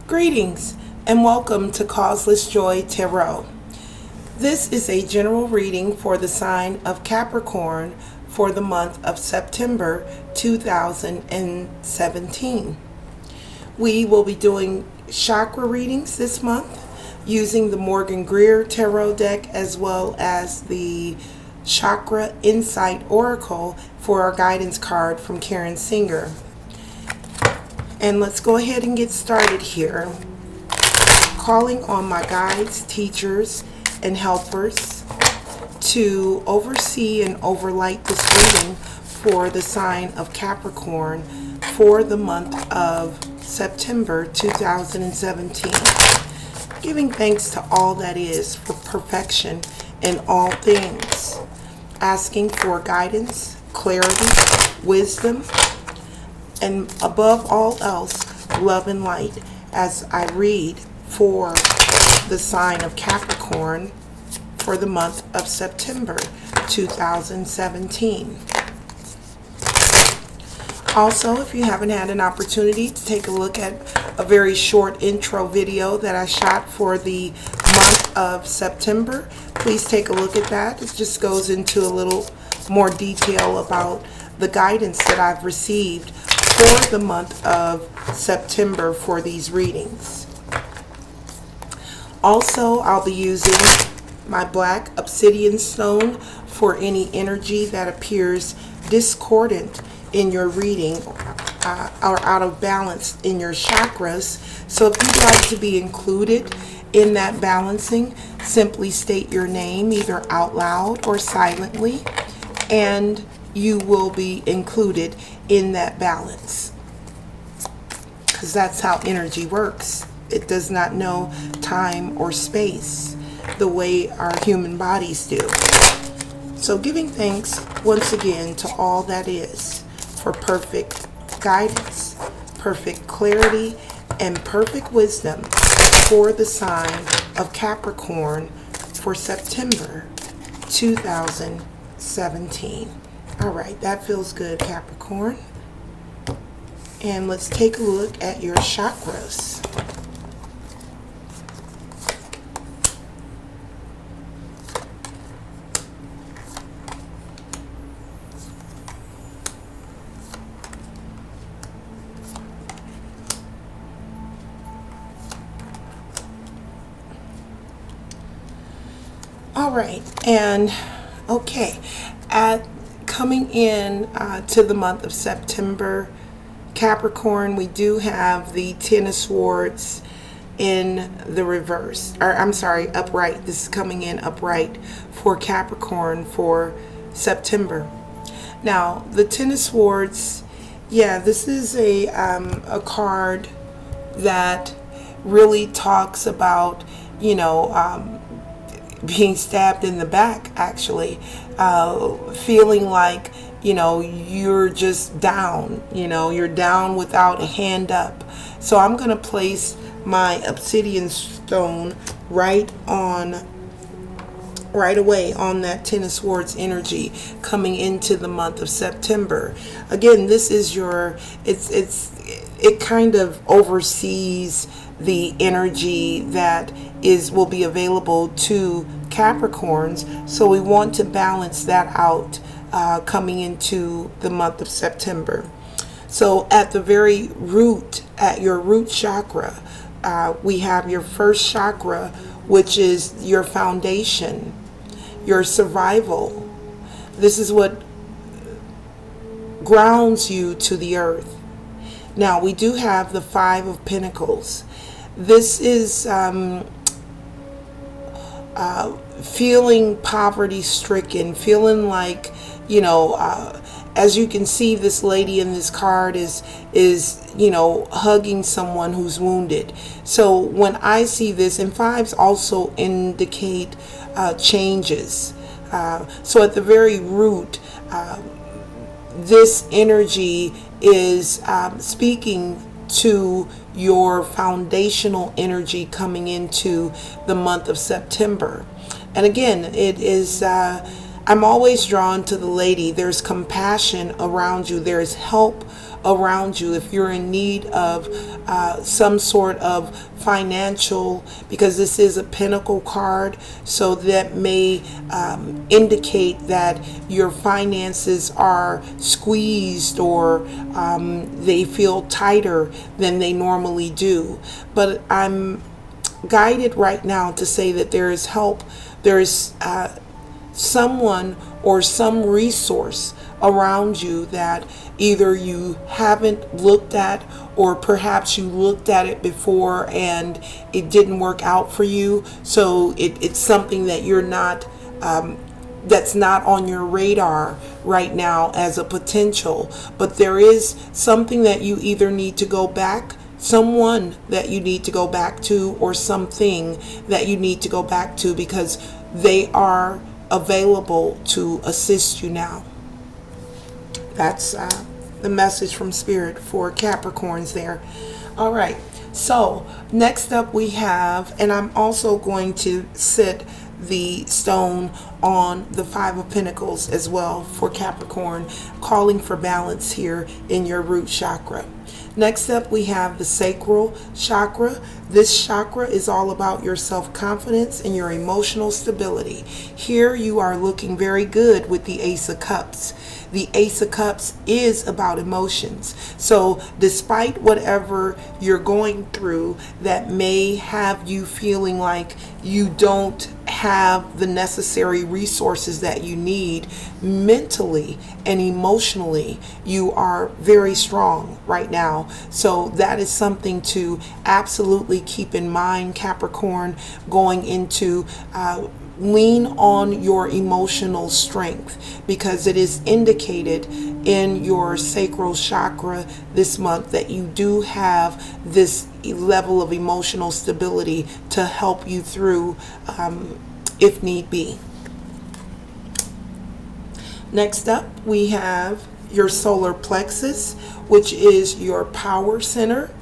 Greetings and welcome to Causeless Joy Tarot. This is a general reading for the sign of Capricorn for the month of September 2017. We will be doing chakra readings this month using the Morgan Greer Tarot deck as well as the Chakra Insight Oracle for our guidance card from Karen Singer. And let's go ahead and get started here. Calling on my guides, teachers, and helpers to oversee and overlight this reading for the sign of Capricorn for the month of September 2017. Giving thanks to all that is for perfection in all things. Asking for guidance, clarity, wisdom, and above all else, love and light as I read for the sign of Capricorn for the month of September 2017. Also, if you haven't had an opportunity to take a look at a very short intro video that I shot for the month of September, please take a look at that. It just goes into a little more detail about the guidance that I've received for the month of September for these readings. Also, I'll be using my black obsidian stone for any energy that appears discordant in your reading or out of balance in your chakras. So if you'd like to be included in that balancing, simply state your name either out loud or silently, and you will be included in that balance, because that's how energy works. It does not know time or space the way our human bodies do. So giving thanks once again to all that is for perfect guidance, perfect clarity, and perfect wisdom for the sign of Capricorn for September 2017. All right, that feels good, Capricorn. And let's take a look at your chakras. All right, and okay, coming in to the month of September, Capricorn, we do have the Ten of Swords in the reverse, or I'm sorry, upright. This is coming in upright for Capricorn for September. Now, the Ten of Swords, yeah, this is a card that really talks about, being stabbed in the back, actually, feeling like, you're just down, you're down without a hand up. So I'm going to place my obsidian stone right away on that Ten of Swords energy coming into the month of September. Again, this is it kind of oversees the energy that will be available to Capricorns, so we want to balance that out coming into the month of September. So at the very root, at your root chakra, we have your first chakra, which is your foundation, your survival. This is what grounds you to the earth. Now, we do have the Five of Pentacles. This is feeling poverty stricken, feeling like, as you can see, this lady in this card is hugging someone who's wounded. So when I see this, and fives also indicate changes. So at the very root, this energy is speaking to your foundational energy coming into the month of September. And again, it is I'm always drawn to the lady. There's compassion around you. There's help around you if you're in need of some sort of financial, because this is a pentacle card, so that may indicate that your finances are squeezed, or they feel tighter than they normally do. But I'm guided right now to say that there is help. There is someone or some resource around you that either you haven't looked at, or perhaps you looked at it before and it didn't work out for you. So it's something that you're not, that's not on your radar right now as a potential. But there is something that you either need to go back, someone that you need to go back to, or something that you need to go back to, because they are available to assist you now. That's the message from Spirit for Capricorns there. All right, so next up we have, and I'm also going to sit the stone on the Five of Pentacles as well for Capricorn, calling for balance here in your root chakra. Next up, we have the sacral chakra. This chakra is all about your self-confidence and your emotional stability. Here you are looking very good with the Ace of Cups. The Ace of Cups is about emotions. So despite whatever you're going through that may have you feeling like you don't have the necessary resources that you need, mentally and emotionally, you are very strong right now. So that is something to absolutely keep in mind, Capricorn, going into lean on your emotional strength, because it is indicated in your sacral chakra this month that you do have this level of emotional stability to help you through if need be. Next up, we have your solar plexus, which is your power center.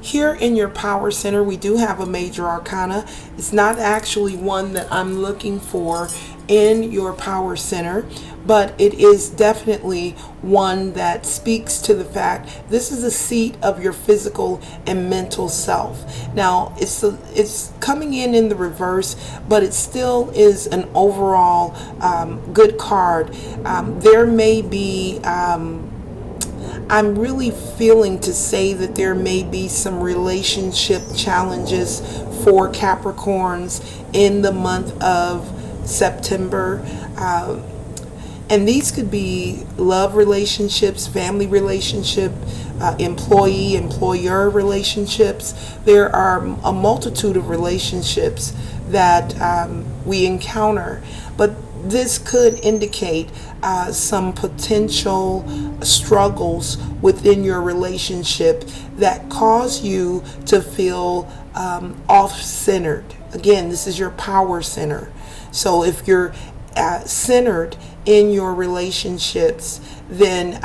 Here in your power center, we do have a major arcana. It's not actually one that I'm looking for in your power center, but it is definitely one that speaks to the fact this is a seat of your physical and mental self. Now, it's coming in the reverse, but it still is an overall good card. There may be I'm really feeling to say that there may be some relationship challenges for Capricorns in the month of September. And these could be love relationships, family relationship, employee-employer relationships. There are a multitude of relationships that we encounter. But this could indicate some potential struggles within your relationship that cause you to feel off-centered. Again, this is your power center. So if you're centered in your relationships, then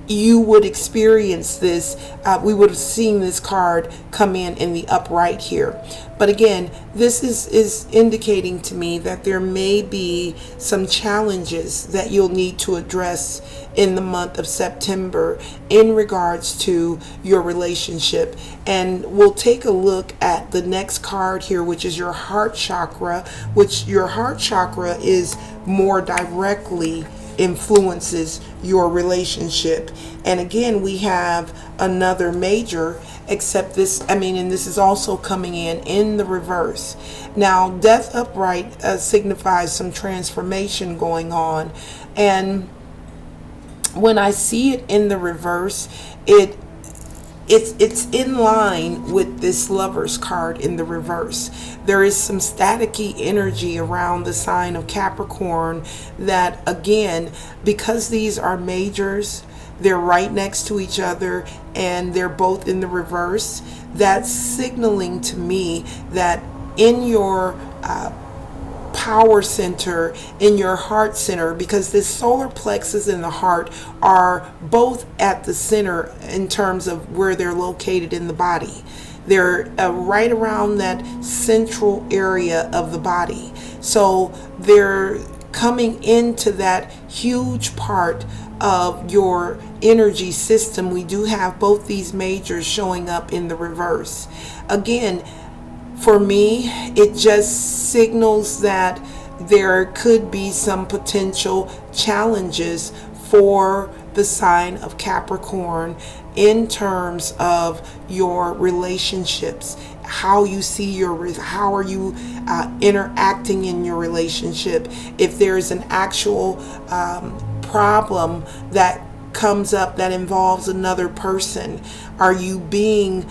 you would experience this. We would have seen this card come in the upright here. But again, this is indicating to me that there may be some challenges that you'll need to address in the month of September in regards to your relationship. And we'll take a look at the next card here, which is your heart chakra, which your heart chakra is more directly influences your relationship. And again, we have another major, except this, and this is also coming in the reverse. Now, death upright signifies some transformation going on, and when I see it in the reverse, it's in line with this Lovers card in the reverse. There is some staticky energy around the sign of Capricorn that, again, because these are majors, they're right next to each other and they're both in the reverse. That's signaling to me that in your power center in your heart center, because this solar plexus and the heart are both at the center in terms of where they're located in the body. They're right around that central area of the body. So they're coming into that huge part of your energy system. We do have both these majors showing up in the reverse. Again, for me, it just signals that there could be some potential challenges for the sign of Capricorn in terms of your relationships, how you see how are you interacting in your relationship. If there's an actual problem that comes up that involves another person, are you being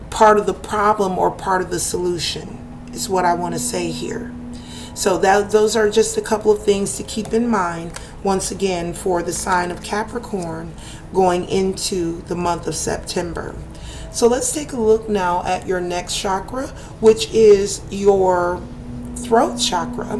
part of the problem or part of the solution, is what I want to say here. So those are just a couple of things to keep in mind, once again, for the sign of Capricorn going into the month of September. So let's take a look now at your next chakra, which is your throat chakra.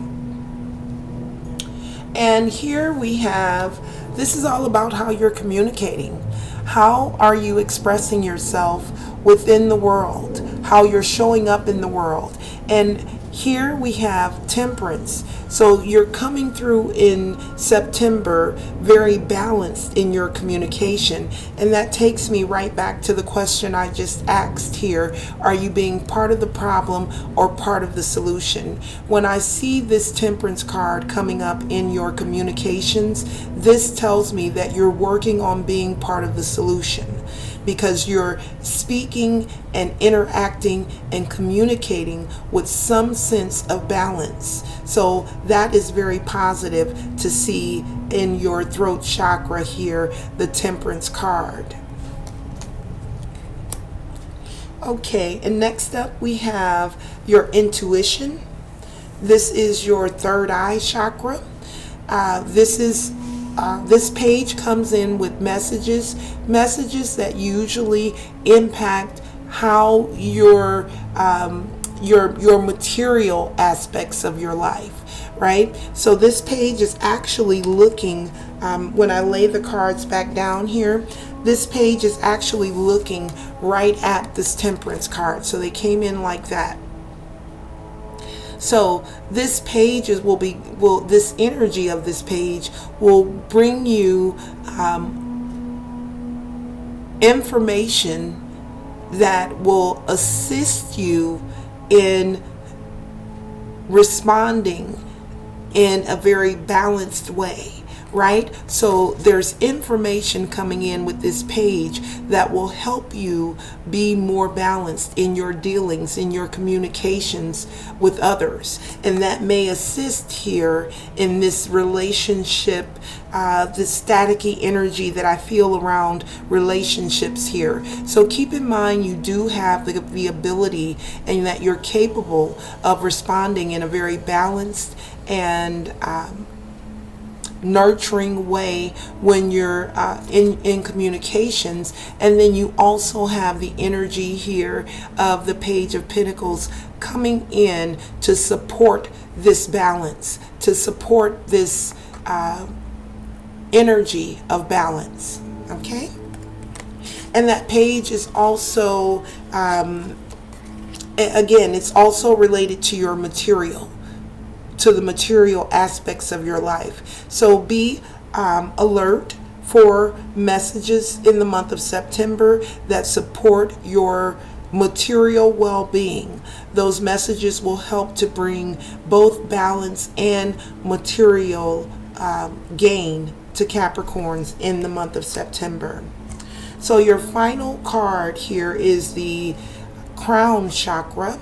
And here we have, this is all about how you're communicating. How are you expressing yourself within the world? How you're showing up in the world? And here we have Temperance. So you're coming through in September very balanced in your communication. And that takes me right back to the question I just asked here. Are you being part of the problem or part of the solution? When I see this Temperance card coming up in your communications, this tells me that you're working on being part of the solution, because you're speaking and interacting and communicating with some sense of balance. So that is very positive to see in your throat chakra here, the Temperance card. Okay, and next up we have your intuition. This is your third eye chakra. This page comes in with messages that usually impact how your material aspects of your life, right? So this page is actually looking, when I lay the cards back down here, this page is actually looking right at this Temperance card. So they came in like that. So this page this energy of this page will bring you information that will assist you in responding in a very balanced way, right? So there's information coming in with this page that will help you be more balanced in your dealings, in your communications with others. And that may assist here in this relationship, this staticky energy that I feel around relationships here. So keep in mind you do have the ability, and that you're capable of responding in a very balanced and nurturing way when you're in communications. And then you also have the energy here of the Page of Pentacles coming in to support this balance, to support this energy of balance. Okay, and that page is also again, it's also related to your material, to the material aspects of your life. So be alert for messages in the month of September that support your material well-being. Those messages will help to bring both balance and material gain to Capricorns in the month of September. So your final card here is the Crown Chakra.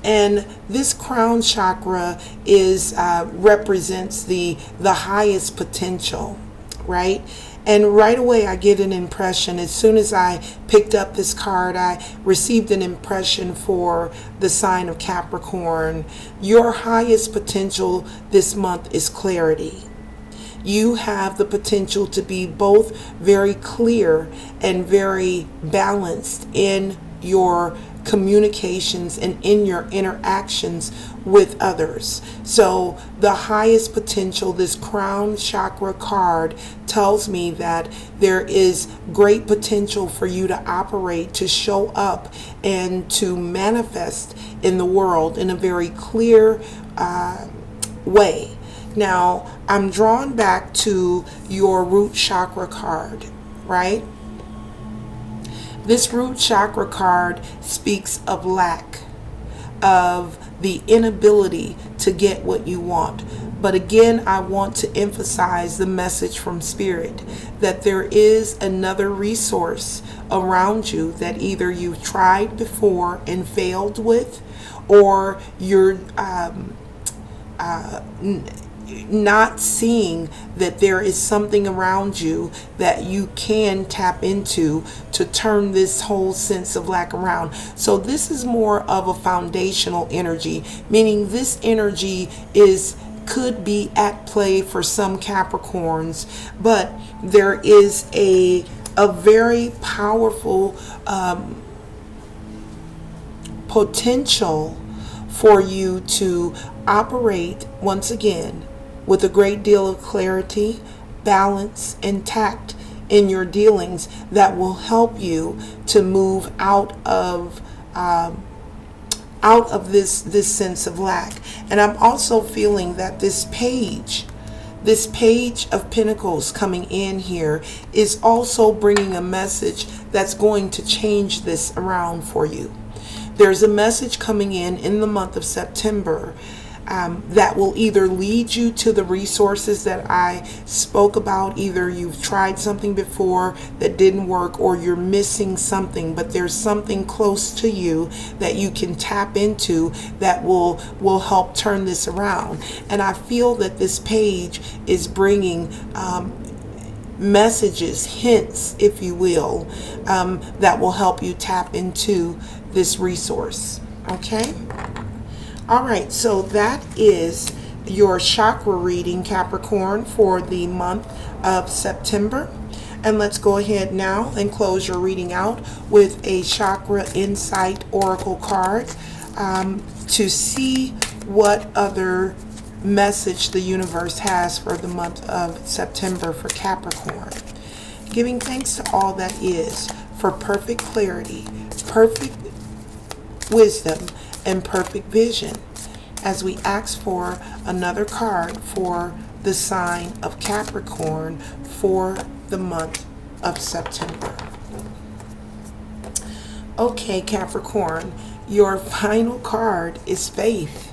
And this crown chakra is represents the highest potential, right? And right away I get an impression, as soon as I picked up this card, I received an impression for the sign of Capricorn. Your highest potential this month is clarity. You have the potential to be both very clear and very balanced in your communications and in your interactions with others. So the highest potential, this crown chakra card tells me that there is great potential for you to operate, to show up, and to manifest in the world in a very clear way. Now, I'm drawn back to your root chakra card, right? This root chakra card speaks of lack, of the inability to get what you want. But again, I want to emphasize the message from Spirit that there is another resource around you that either you've tried before and failed with, or you're not seeing that there is something around you that you can tap into to turn this whole sense of lack around. So this is more of a foundational energy, meaning this energy could be at play for some Capricorns, but there is a very powerful potential for you to operate once again with a great deal of clarity, balance, and tact in your dealings that will help you to move out of this sense of lack. And I'm also feeling that this page of Pentacles coming in here is also bringing a message that's going to change this around for you. There's a message coming in the month of September that will either lead you to the resources that I spoke about. Either you've tried something before that didn't work, or you're missing something, but there's something close to you that you can tap into that will help turn this around. And I feel that this page is bringing messages, hints, if you will, that will help you tap into this resource. Okay? All right, so that is your chakra reading, Capricorn, for the month of September. And let's go ahead now and close your reading out with a chakra insight oracle card to see what other message the universe has for the month of September for Capricorn. Giving thanks to all that is for perfect clarity, perfect wisdom, and perfect vision, as we ask for another card for the sign of Capricorn for the month of September. Okay, Capricorn, your final card is faith.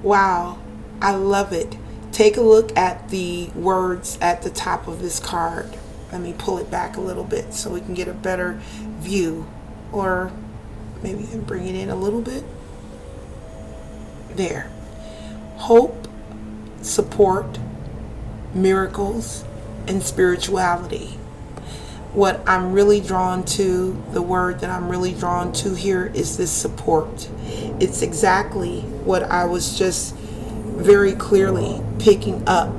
Wow, I love it. Take a look at the words at the top of this card. Let me pull it back a little bit so we can get a better view, or maybe even bring it in a little bit. There. Hope, support, miracles, and spirituality. What I'm really drawn to, the word that I'm really drawn to here is this support. It's exactly what I was just very clearly picking up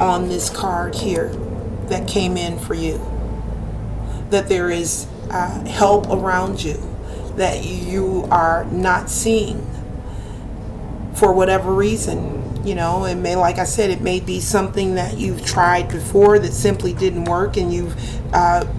on this card here that came in for you. That there is help around you that you are not seeing for whatever reason. You know, it may, like I said, it may be something that you've tried before that simply didn't work, and you've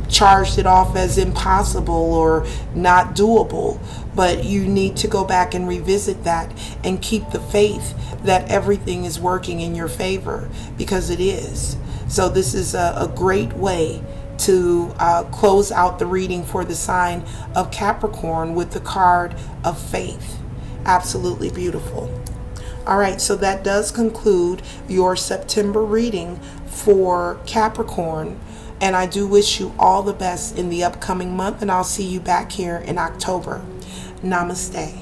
charged it off as impossible or not doable. But you need to go back and revisit that and keep the faith that everything is working in your favor, because it is. So this is a great way to close out the reading for the sign of Capricorn with the card of faith. Absolutely beautiful. All right, so that does conclude your September reading for Capricorn, and I do wish you all the best in the upcoming month, and I'll see you back here in October. Namaste.